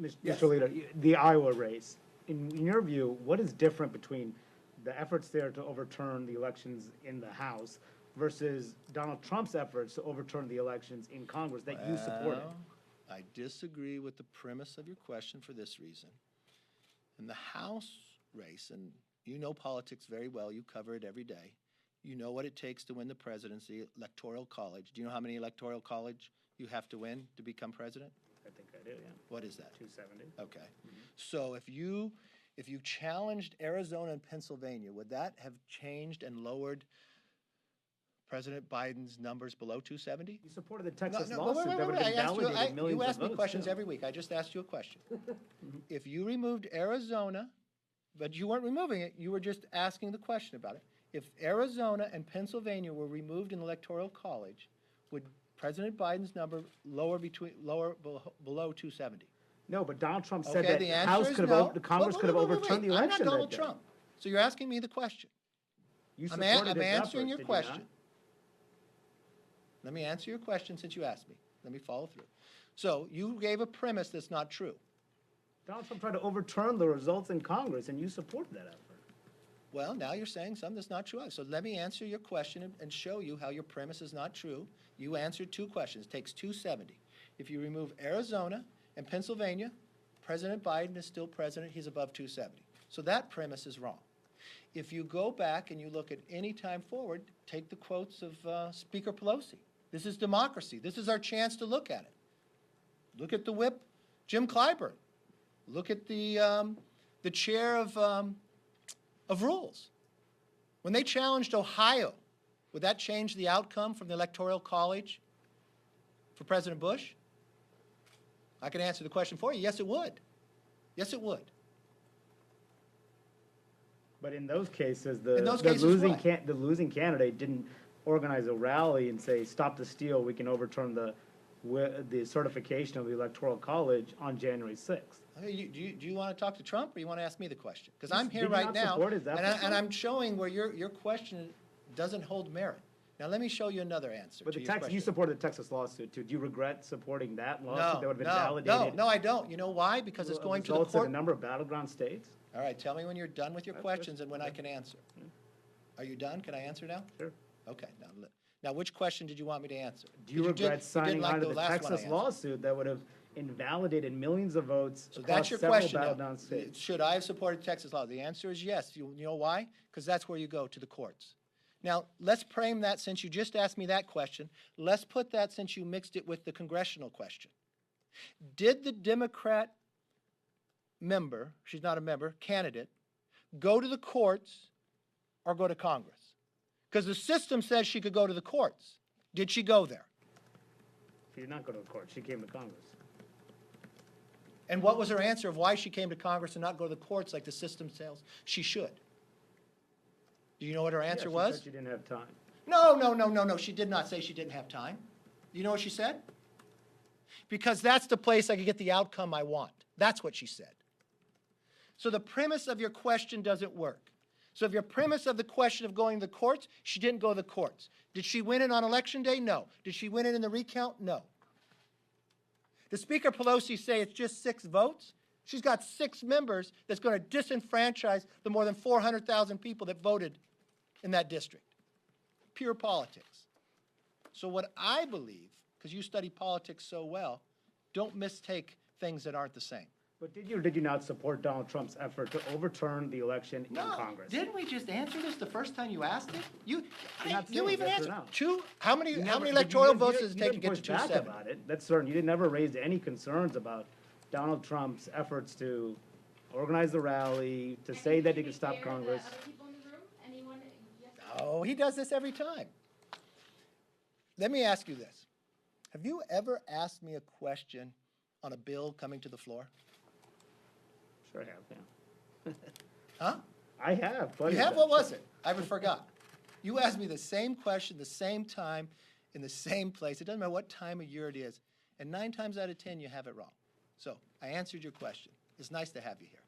Mr. Leader, the Iowa race, in your view, what is different between the efforts there to overturn the elections in the House versus Donald Trump's efforts to overturn the elections in Congress that you supported? Well, I disagree with the premise of your question for this reason. In the House race, and you know politics very well, you cover it every day, you know what it takes to win the presidency, Electoral College. Do you know how many Electoral College you have to win to become president? I think I do, yeah. What is that? 270. Okay. So if you challenged Arizona and Pennsylvania, would that have changed and lowered President Biden's numbers below 270? You supported the Texas No, lawsuit that would have invalidated millions of votes. You ask me questions every week. I just asked you a question. If you removed Arizona, but you weren't removing it, you were just asking the question about it. If Arizona and Pennsylvania were removed in the Electoral College, would President Biden's number lower below 270? No, but Donald Trump said Okay, that the House answer is could no. have, the Congress could have overturned the election. I'm not Donald that day. Trump. So you're asking me the question. You I'm supported his answering efforts, your did you question. not? Let me answer your question since you asked me. Let me follow through. So you gave a premise that's not true. Donald Trump tried to overturn the results in Congress, and you supported that effort. Well, now you're saying something that's not true. So let me answer your question and show you how your premise is not true. You answered two questions. It takes 270. If you remove Arizona and Pennsylvania, President Biden is still president. He's above 270. So that premise is wrong. If you go back and you look at any time forward, take the quotes of Speaker Pelosi. This is democracy. This is our chance to look at it. Look at the whip, Jim Clyburn. Look at the chair of rules. When they challenged Ohio, would that change the outcome from the Electoral College for President Bush? I can answer the question for you. Yes, it would. Yes, it would. But in those cases, the losing candidate didn't organize a rally and say, "Stop the steal. We can overturn the certification of the Electoral College on January 6th." Okay, do you want to talk to Trump, or you want to ask me the question? Because I'm here Did you right not now, support his efforts? and I'm showing where your question doesn't hold merit. Now let me show you another answer. But to your question. you supported the Texas lawsuit too. Do you regret supporting that lawsuit that would have been validated? No, I don't. You know why? Because it's going to the Results court. in a number of battleground states. All right, tell me when you're done with your That's questions good. and when I can answer. Are you done? Can I answer now? Sure. Okay. Now which question did you want me to answer? Do you regret signing on to the last one I Texas answered. lawsuit that would have invalidated millions of votes So across that's your several question now. battleground states? Should I have supported Texas law? The answer is yes. You know why? Because that's where you go, to the courts. Now, let's frame that, since you just asked me that question, let's put that, since you mixed it with the congressional question. Did the Democrat member, she's not a member, candidate, go to the courts or go to Congress? Because the system says she could go to the courts. Did she go there? She did not go to the court. She came to Congress. And what was her answer of why she came to Congress and not go to the courts like the system says she should? Do you know what her answer was? She said she didn't have time. No. She did not say she didn't have time. Do you know what she said? Because that's the place I could get the outcome I want. That's what she said. So the premise of your question doesn't work. So if your premise of the question of going to the courts, she didn't go to the courts. Did she win it on Election Day? No. Did she win it in the recount? No. Does Speaker Pelosi say it's just 6 votes? She's got 6 members that's going to disenfranchise the more than 400,000 people that voted in that district. Pure politics. So what I believe, because you study politics so well, don't mistake things that aren't the same. But did you or did you not support Donald Trump's effort to overturn the election in Congress? Didn't we just answer this the first time you asked it? You saying even yes or answered. no. How many electoral votes does it take to get to 270? You didn't push back about it. That's certain. You never raised any concerns about Donald Trump's efforts to organize the rally, to say that he could stop Congress. Oh, he does this every time. Let me ask you this. Have you ever asked me a question on a bill coming to the floor? Sure I have, yeah. Huh? I have. You have? What was it? I forgot. You asked me the same question, the same time, in the same place. It doesn't matter what time of year it is. And 9 times out of 10, you have it wrong. So I answered your question. It's nice to have you here.